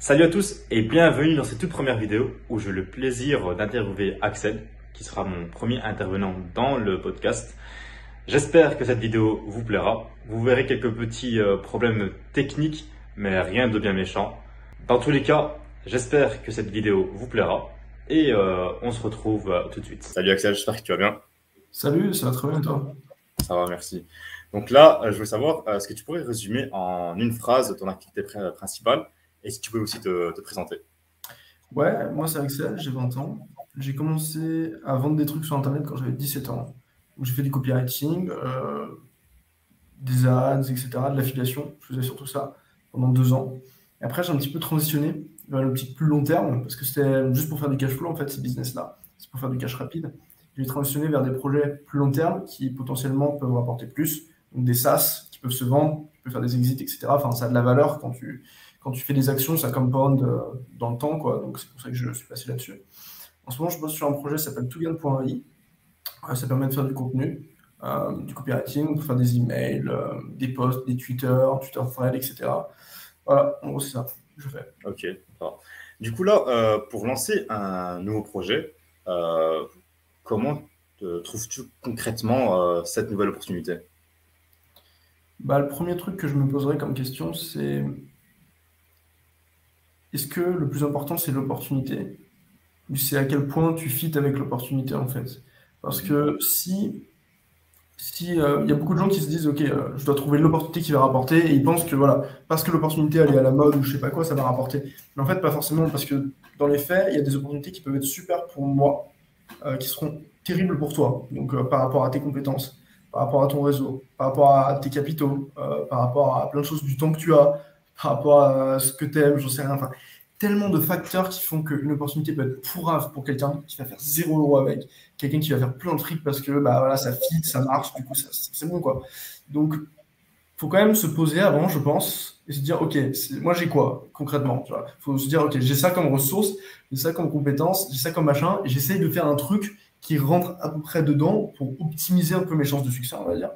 Salut à tous et bienvenue dans cette toute première vidéo où j'ai le plaisir d'interviewer Axel, qui sera mon premier intervenant dans le podcast. J'espère que cette vidéo vous plaira. Vous verrez quelques petits problèmes techniques, mais rien de bien méchant. Dans tous les cas, j'espère que cette vidéo vous plaira et on se retrouve tout de suite. Salut Axel, j'espère que tu vas bien. Salut, ça va très bien toi? Ça va, merci. Donc là, je veux savoir, est-ce que tu pourrais résumer en une phrase ton activité principale et si tu peux aussi te présenter. Ouais, moi c'est Axel, j'ai 20 ans. J'ai commencé à vendre des trucs sur Internet quand j'avais 17 ans. Donc, j'ai fait du copywriting, des ads, etc., de l'affiliation. Je faisais surtout ça pendant 2 ans. Et après, j'ai un petit peu transitionné vers le petit plus long terme parce que c'était juste pour faire du cash flow en fait, ces business-là. C'est pour faire du cash rapide. J'ai transitionné vers des projets plus long terme qui potentiellement peuvent rapporter plus. Donc des SaaS qui peuvent se vendre, tu peux faire des exits, etc. Enfin, ça a de la valeur quand tu fais des actions, ça compound dans le temps, quoi. Donc c'est pour ça que je suis passé là-dessus. En ce moment, je bosse sur un projet qui s'appelle toutgain.ai. Ça permet de faire du contenu, du copywriting, on peut faire des emails, des posts, des Twitter threads, etc. Voilà, en gros, c'est ça que je fais. Ok, d'accord. Du coup, là, pour lancer un nouveau projet, euh, comment trouves-tu concrètement cette nouvelle opportunité? Bah, le premier truc que je me poserais comme question, c'est est-ce que le plus important, c'est l'opportunité ou c'est à quel point tu fites avec l'opportunité, en fait? Parce Mhm. que si il y a beaucoup de gens qui se disent, OK, je dois trouver l'opportunité qui va rapporter, et ils pensent que voilà, parce que l'opportunité elle est à la mode ou je sais pas quoi, ça va rapporter. Mais en fait, pas forcément, parce que dans les faits, il y a des opportunités qui peuvent être super pour moi, qui seront terribles pour toi. Donc, par rapport à tes compétences, par rapport à ton réseau, par rapport à tes capitaux, par rapport à plein de choses du temps que tu as, par rapport à ce que tu aimes, j'en sais rien. Enfin, tellement de facteurs qui font qu'une opportunité peut être pourrave pour quelqu'un qui va faire 0 € avec, quelqu'un qui va faire plein de fric parce que bah, voilà, ça fit, ça marche, du coup, c'est bon, quoi. Donc, faut quand même se poser avant, je pense, et se dire, OK, moi j'ai quoi concrètement, tu vois. Faut se dire, OK, j'ai ça comme ressource, j'ai ça comme compétence, j'ai ça comme machin, et j'essaye de faire un truc qui rentre à peu près dedans pour optimiser un peu mes chances de succès, on va dire.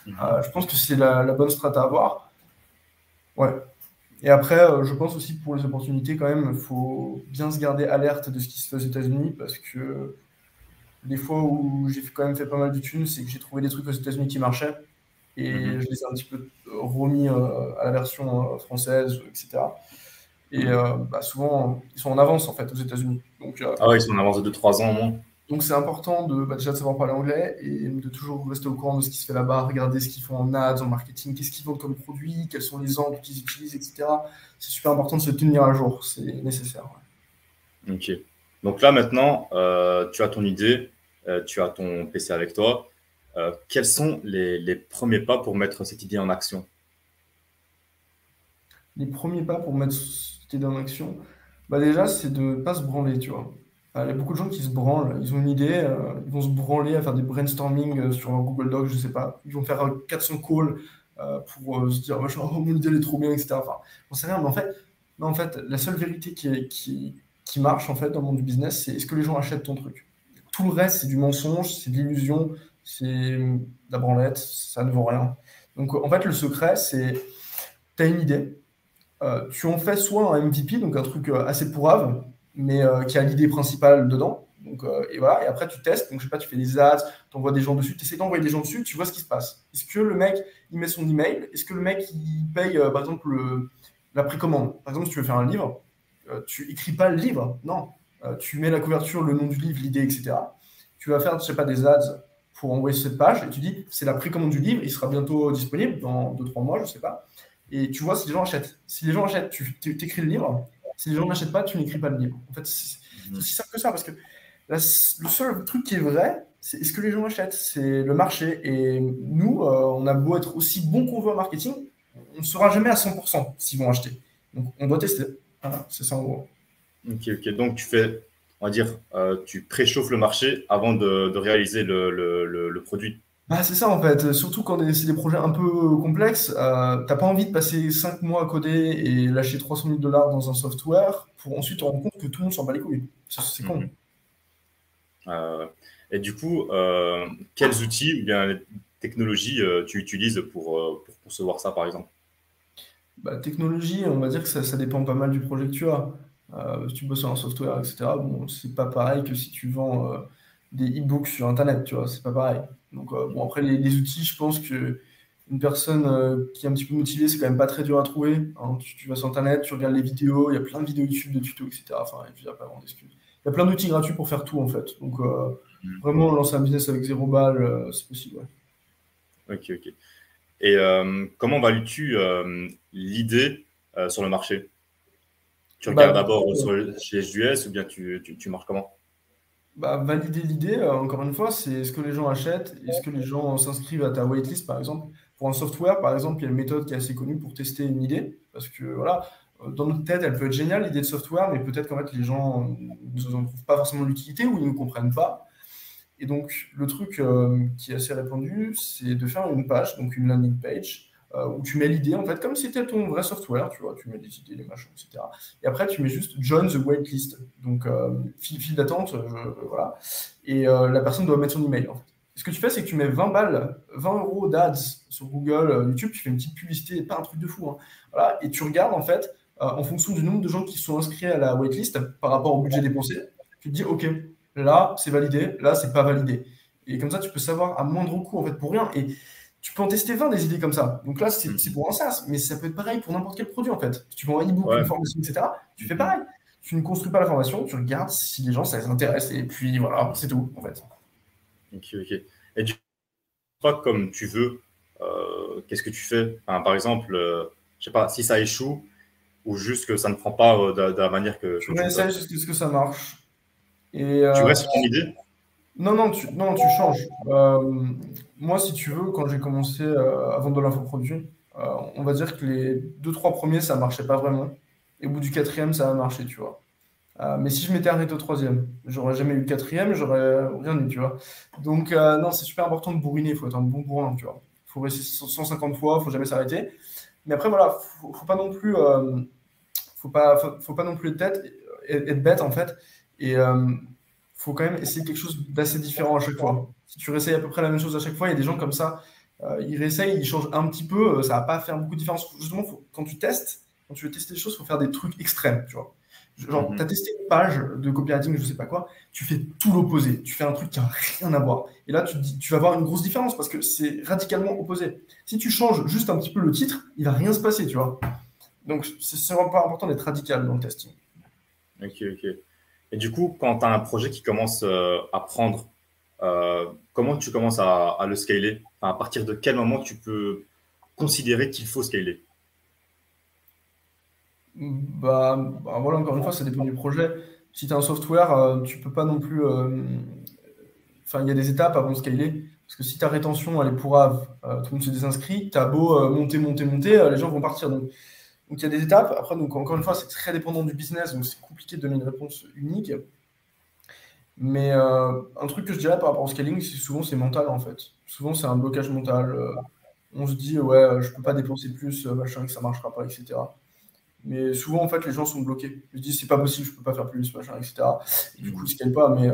Mhm. Je pense que c'est la bonne strat à avoir. Ouais. Et après, je pense aussi pour les opportunités, quand même, il faut bien se garder alerte de ce qui se fait aux États-Unis, parce que les fois où j'ai quand même fait pas mal de thunes, c'est que j'ai trouvé des trucs aux États-Unis qui marchaient et Mhm. je les ai un petit peu remis à la version française, etc. Et bah, souvent, ils sont en avance en fait aux États-Unis. Ah ouais, ils sont en avance de 2-3 ans au moins. Donc c'est important déjà de savoir parler anglais et de toujours rester au courant de ce qui se fait là-bas, regarder ce qu'ils font en ads, en marketing, qu'est-ce qu'ils vendent comme produit, quels sont les angles qu'ils utilisent, etc. C'est super important de se tenir à jour, c'est nécessaire. Ok. Donc là, maintenant, tu as ton idée, tu as ton PC avec toi. Quels sont les premiers pas pour mettre cette idée en action? Les premiers pas pour mettre cette idée en action, bah déjà, c'est de ne pas se branler, tu vois. Il y a beaucoup de gens qui se branlent, ils ont une idée, ils vont se branler à faire des brainstorming sur leur Google Doc, je sais pas. Ils vont faire 400 calls pour se dire, machin, oh, mon idée elle est trop bien, etc. Enfin, on sait rien, mais en fait, non, en fait, la seule vérité qui marche en fait dans le monde du business, c'est est-ce que les gens achètent ton truc. Tout le reste, c'est du mensonge, c'est de l'illusion, c'est de la branlette, ça ne vaut rien. Donc, en fait, le secret, c'est, tu as une idée, tu en fais soit un MVP, donc un truc assez pourrave, mais qui a l'idée principale dedans. Donc, et voilà, et après tu testes, donc je sais pas, tu fais des ads, tu envoies des gens dessus, tu essaies d'envoyer des gens dessus, tu vois ce qui se passe. Est-ce que le mec, il met son email? Est-ce que le mec, il paye, par exemple, la précommande? Par exemple, si tu veux faire un livre, tu écris pas le livre, non. Tu mets la couverture, le nom du livre, l'idée, etc. Tu vas faire, je sais pas, des ads pour envoyer cette page, et tu dis, c'est la précommande du livre, il sera bientôt disponible, dans 2 3 mois, je sais pas, et tu vois si les gens achètent. Si les gens achètent, tu écris le livre. Si les gens n'achètent pas, tu n'écris pas le livre. En fait, c'est Mhm. aussi simple que ça, parce que le seul truc qui est vrai, c'est est-ce que les gens achètent? C'est le marché. Et nous, on a beau être aussi bon qu'on veut en marketing, on ne saura jamais à 100% s'ils vont acheter. Donc, on doit tester. Voilà, c'est ça en gros. Ok, ok. Donc tu fais, on va dire, tu préchauffes le marché avant de réaliser le produit. Bah, c'est ça en fait, surtout quand c'est des projets un peu complexes, t'as pas envie de passer 5 mois à coder et lâcher 300 000 dollars dans un software pour ensuite te rendre compte que tout le monde s'en bat les couilles. C'est con. Mhm. Euh, et du coup, quels outils ou bien les technologies tu utilises pour concevoir ça, par exemple? Bah, technologie, on va dire que ça dépend pas mal du projet que tu as. Si tu bosses sur un software, etc., bon, c'est pas pareil que si tu vends des e-books sur Internet, tu vois, c'est pas pareil. Donc, bon, après, les outils, je pense que une personne qui est un petit peu motivée, c'est quand même pas très dur à trouver, hein. Tu vas sur Internet, tu regardes les vidéos, il y a plein de vidéos YouTube, de tutos, etc. Enfin, et puis, il n'y a pas vraiment d'excuses. Il y a plein d'outils gratuits pour faire tout, en fait. Donc, vraiment, lancer un business avec 0 balles, c'est possible, ouais. Ok, ok. Et comment values-tu l'idée sur le marché? Tu regardes Bah, d'abord chez les US ou bien tu marches comment? Bah, valider l'idée, encore une fois, c'est ce que les gens achètent et ce que les gens s'inscrivent à ta waitlist, par exemple. Pour un software, par exemple, il y a une méthode qui est assez connue pour tester une idée. Parce que, voilà, dans notre tête, elle peut être géniale, l'idée de software, mais peut-être qu'en fait, les gens n'en trouvent pas forcément l'utilité ou ils ne comprennent pas. Et donc, le truc qui est assez répandu, c'est de faire une page, donc une landing page, où tu mets l'idée, en fait, comme si c'était ton vrai software, tu vois, tu mets des idées, des machins, etc. Et après, tu mets juste join the waitlist, donc file d'attente, voilà. Et la personne doit mettre son email, en fait. Ce que tu fais, c'est que tu mets 20 balles, 20 euros d'ads sur Google, YouTube, tu fais une petite publicité, pas un truc de fou, hein. Voilà, et tu regardes, en fait, en fonction du nombre de gens qui sont inscrits à la waitlist par rapport au budget dépensé, tu te dis, OK, là, c'est validé, là, c'est pas validé. Et comme ça, tu peux savoir à moindre coût, en fait, pour rien. Et tu peux en tester 20 des idées comme ça. Donc là, c'est Mhm. pour un SaaS, mais ça peut être pareil pour n'importe quel produit, en fait. Si tu vends un e-book, une Ouais. formation, etc., tu fais Mhm. pareil. Tu ne construis pas la formation, tu regardes si les gens, ça les intéresse, et puis voilà, c'est tout, en fait. Ok, ok. Et du coup, pas comme tu veux, qu'est-ce que tu fais? Enfin, par exemple, je sais pas, si ça échoue ou juste que ça ne prend pas de la manière que Tu tu voudrais. réessayes jusqu'à ce que ça marche. Et Tu restes sur ton idée? non, non, tu changes. Moi, si tu veux, quand j'ai commencé à vendre de l'infoproduit, on va dire que les deux, trois premiers, ça marchait pas vraiment. Et au bout du quatrième, ça a marché, tu vois. Mais si je m'étais arrêté au troisième, j'aurais jamais eu le quatrième, j'aurais rien eu, tu vois. Donc, non, c'est super important de bourriner, il faut être un bon bourrin, tu vois. Il faut réussir 150 fois, il faut jamais s'arrêter. Mais après, voilà, faut pas non plus, faut pas non plus être tête, être bête, en fait. Et faut quand même essayer quelque chose d'assez différent à chaque fois. Si tu réessayes à peu près la même chose à chaque fois, il y a des gens comme ça, ils réessayent, ils changent un petit peu, ça va pas faire beaucoup de différence. Justement, quand tu testes, quand tu veux tester des choses, il faut faire des trucs extrêmes, tu vois. Genre, tu as Mhm. testé une page de copywriting, je sais pas quoi, tu fais tout l'opposé. Tu fais un truc qui n'a rien à voir. Et là, tu te dis, tu vas voir une grosse différence parce que c'est radicalement opposé. Si tu changes juste un petit peu le titre, il va rien se passer, tu vois. Donc, c'est vraiment pas important d'être radical dans le testing. Ok, ok. Et du coup, quand tu as un projet qui commence à prendre, comment tu commences à le scaler? Enfin, à partir de quel moment tu peux considérer qu'il faut scaler? Voilà, encore une fois, ça dépend du projet. Si tu as un software, tu peux pas non plus. Enfin, il y a des étapes avant de scaler. Parce que si ta rétention, elle est pourrave, tout le monde se désinscrit, tu as beau monter, monter, monter, les gens vont partir. Donc, il y a des étapes. Après, donc, encore une fois, c'est très dépendant du business, donc c'est compliqué de donner une réponse unique. Mais un truc que je dirais par rapport au scaling, c'est souvent c'est mental en fait. Souvent c'est un blocage mental. On se dit ouais, je peux pas dépenser plus, machin, que ça marchera pas, etc. Mais souvent en fait les gens sont bloqués. Ils se disent c'est pas possible, je peux pas faire plus, machin, etc. Et du coup ils Mhm. scalent pas. Mais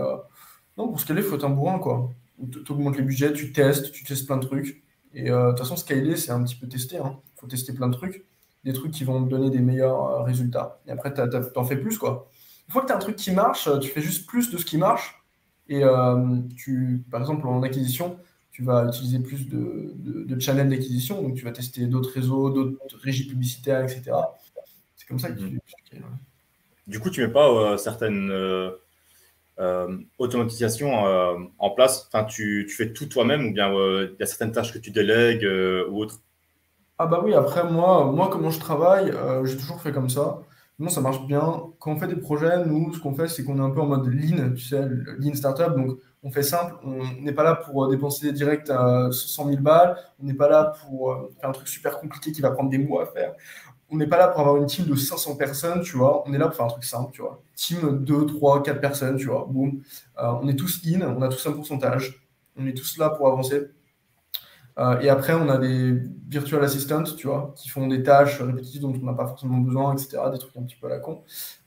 non, pour scaler, il faut être un bourrin quoi. Tu augmentes les budgets, tu testes plein de trucs. Et de toute façon, scaler, c'est un petit peu tester, hein. Il faut tester plein de trucs, des trucs qui vont te donner des meilleurs résultats. Et après, t'en fais plus, quoi. Une fois que tu as un truc qui marche, tu fais juste plus de ce qui marche. Et par exemple, en acquisition, tu vas utiliser plus de channels d'acquisition. Donc, tu vas tester d'autres réseaux, d'autres régies publicitaires, etc. C'est comme ça que Mhm. tu scales, ouais. Du coup, tu mets pas certaines automatisations en place. Enfin, tu fais tout toi-même ou bien il y a certaines tâches que tu délègues ou autres. Ah bah oui, après moi comment je travaille, j'ai toujours fait comme ça. Non, ça marche bien. Quand on fait des projets, nous, ce qu'on fait, c'est qu'on est un peu en mode lean, tu sais, le lean startup. Donc, on fait simple. On n'est pas là pour dépenser direct 100 000 balles. On n'est pas là pour faire un truc super compliqué qui va prendre des mois à faire. On n'est pas là pour avoir une team de 500 personnes, tu vois. On est là pour faire un truc simple, tu vois. Team 2 3 4 personnes, tu vois. Boum. On est tous in, on a tous un pourcentage. On est tous là pour avancer. Et après, on a des virtual assistants, tu vois, qui font des tâches répétitives dont on n'a pas forcément besoin, etc. Des trucs un petit peu à la con.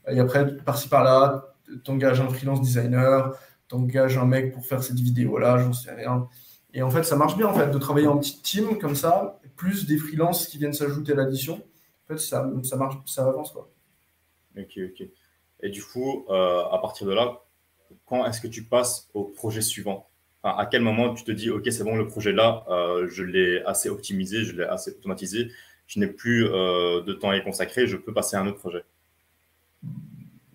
Et après, par-ci par-là, t'engages un freelance designer, t'engages un mec pour faire cette vidéo-là, j'en sais rien. Et en fait, ça marche bien, en fait, de travailler en petite team comme ça, plus des freelances qui viennent s'ajouter à l'addition. En fait, ça marche, ça avance, quoi. Ok, ok. Et du coup, à partir de là, quand est-ce que tu passes au projet suivant? Enfin, à quel moment tu te dis, OK, c'est bon, le projet là, je l'ai assez optimisé, je l'ai assez automatisé, je n'ai plus de temps à y consacrer, je peux passer à un autre projet.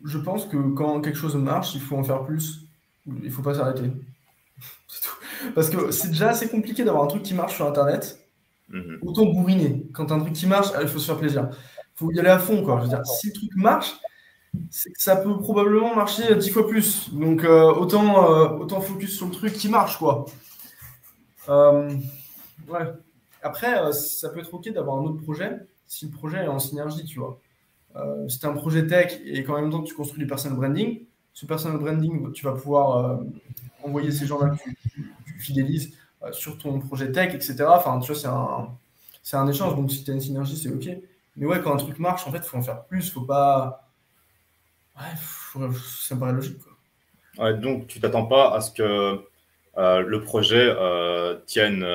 Je pense que quand quelque chose marche, il faut en faire plus. Il faut pas s'arrêter. C'est tout. Parce que c'est déjà assez compliqué d'avoir un truc qui marche sur Internet. Mhm. Autant bourriner. Quand un truc qui marche, il faut se faire plaisir. Il faut y aller à fond, quoi. Je veux dire, si le truc marche, c'est que ça peut probablement marcher 10 fois plus. Donc autant focus sur le truc qui marche, quoi. Euh, ouais. Après, ça peut être OK d'avoir un autre projet si le projet est en synergie, tu vois. Si tu as un projet tech et qu'en même temps tu construis du personal branding, ce personal branding, tu vas pouvoir envoyer ces gens-là que tu fidélises sur ton projet tech, etc. Enfin, tu vois, c'est un échange. Donc, si tu as une synergie, c'est OK. Mais ouais, quand un truc marche, en fait, il faut en faire plus. Faut pas. Ouais, ça me paraît logique, quoi. Ouais, donc, tu t'attends pas à ce que le projet tienne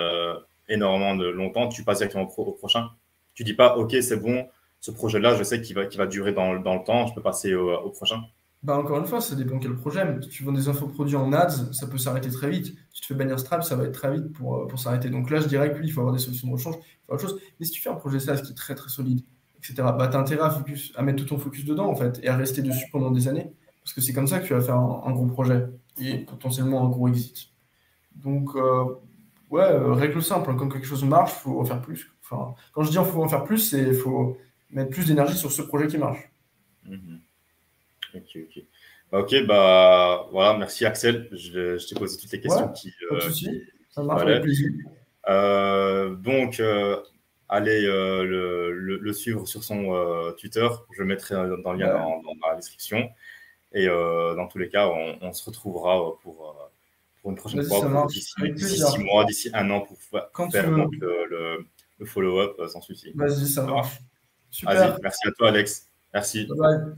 énormément de longtemps, tu passes directement au prochain. Tu dis pas, OK, c'est bon, ce projet-là, je sais qu'il va durer dans le temps, je peux passer au prochain. Bah, encore une fois, ça dépend quel projet. Si tu vends des infoproduits en ads, ça peut s'arrêter très vite. Si tu fais bannir Stripe, ça va être très vite pour s'arrêter. Donc là, je dirais que oui, il faut avoir des solutions de rechange, il faut autre chose. Mais si tu fais un projet SaaS qui est très très solide, etc., bah, tu as intérêt à mettre tout ton focus dedans, en fait, et à rester dessus pendant des années. Parce que c'est comme ça que tu vas faire un gros projet et potentiellement un gros exit. Donc, ouais, règle simple, hein, quand quelque chose marche, il faut en faire plus. Enfin, quand je dis il faut en faire plus, c'est il faut mettre plus d'énergie sur ce projet qui marche. Mhm. Ok, ok. Bah, ok, bah voilà, merci Axel. Je t'ai posé toutes les Ouais, questions pas de souci. Ça qu'il marche avec fallait. plaisir. Donc, allez le suivre sur son Twitter. Je mettrai dans le lien Ouais. dans la description. Et dans tous les cas, on se retrouvera pour une prochaine Vas-y, fois, ça marche. Avec d'ici plaisir. 6 mois, d'ici un an, pour Quand tu faire veux. donc le follow-up sans souci. Vas-y, ça Ça va. marche. Vas-y, Super. merci à toi, Alex. Merci. Bye bye.